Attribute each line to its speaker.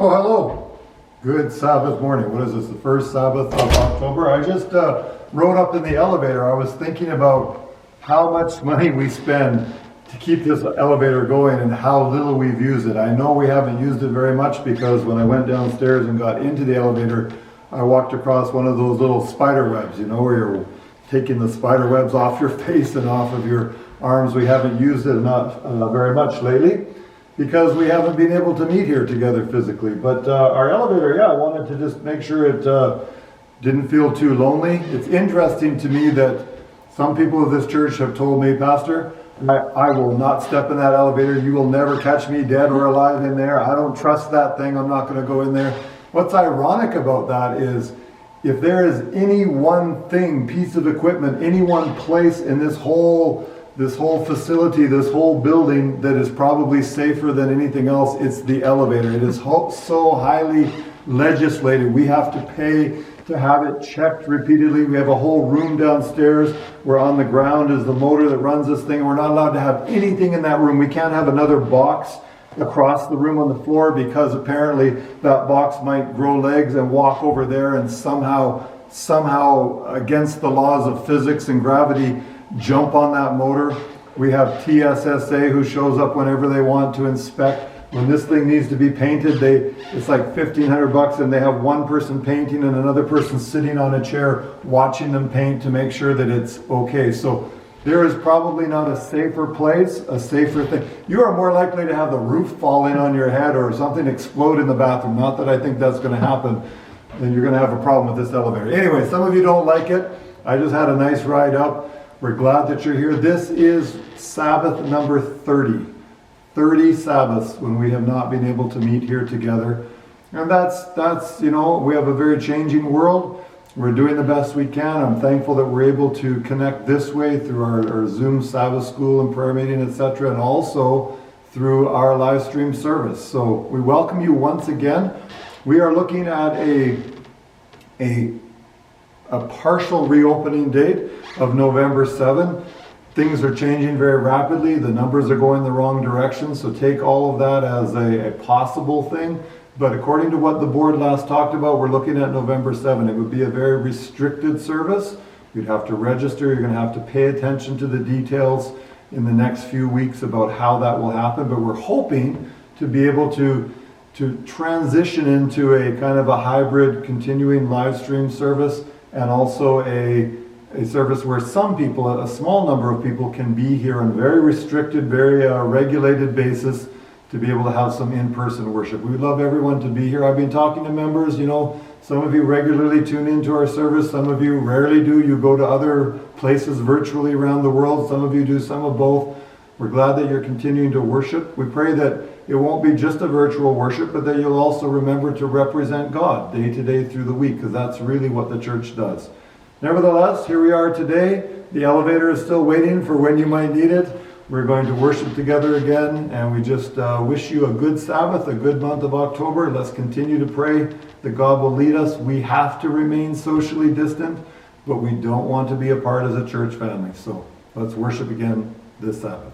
Speaker 1: Oh, hello. Good Sabbath morning. What is this, the first Sabbath of October? I just rode up in the elevator. I was thinking about how much money we spend to keep this elevator going and how little we've used it. I know we haven't used it very much because when I went downstairs and got into the elevator, I walked across one of those little spider webs, you know, where you're taking the spider webs off your face and off of your arms. We haven't used it very much lately, because we haven't been able to meet here together physically. But our elevator, I wanted to just make sure it didn't feel too lonely. It's interesting to me that some people of this church have told me, Pastor, I will not step in that elevator. You will never catch me dead or alive in there. I don't trust that thing. I'm not going to go in there. What's ironic about that is, if there is any one thing, piece of equipment, any one place in this whole facility, this whole building that is probably safer than anything else, it's the elevator. It is so highly legislated. We have to pay to have it checked repeatedly. We have a whole room downstairs where on the ground is the motor that runs this thing. We're not allowed to have anything in that room. We can't have another box across the room on the floor, because apparently that box might grow legs and walk over there and somehow against the laws of physics and gravity jump on that motor. We have TSSA who shows up whenever they want to inspect. When this thing needs to be painted, it's like $1,500, and they have one person painting and another person sitting on a chair watching them paint to make sure that it's okay. So there is probably not a safer place, a safer thing. You are more likely to have the roof fall in on your head or something explode in the bathroom. Not that I think that's going to happen. Then you're going to have a problem with this elevator. Anyway, some of you don't like it. I just had a nice ride up. We're glad that you're here. This is Sabbath number 30. 30 Sabbaths when we have not been able to meet here together. And that's we have a very changing world. We're doing the best we can. I'm thankful that we're able to connect this way through our Zoom Sabbath school and prayer meeting, etc., and also through our live stream service. So we welcome you once again. We are looking at a partial reopening date of November 7. Things are changing very rapidly. The numbers are going the wrong direction, so take all of that as a possible thing. But according to what the board last talked about, we're looking at November 7. It would be a very restricted service. You'd have to register. You're going to have to pay attention to the details in the next few weeks about how that will happen. But we're hoping to be able to transition into a kind of a hybrid continuing live stream service, and also a service where some people, a small number of people, can be here on a very restricted, very regulated basis to be able to have some in-person worship. We would love everyone to be here. I've been talking to members, some of you regularly tune into our service, some of you rarely do. You go to other places virtually around the world. Some of you do some of both. We're glad that you're continuing to worship. We pray that it won't be just a virtual worship, but that you'll also remember to represent God day to day through the week, because that's really what the church does. Nevertheless, here we are today. The elevator is still waiting for when you might need it. We're going to worship together again, and we just wish you a good Sabbath, a good month of October. Let's continue to pray that God will lead us. We have to remain socially distant, but we don't want to be apart as a church family. So let's worship again this Sabbath.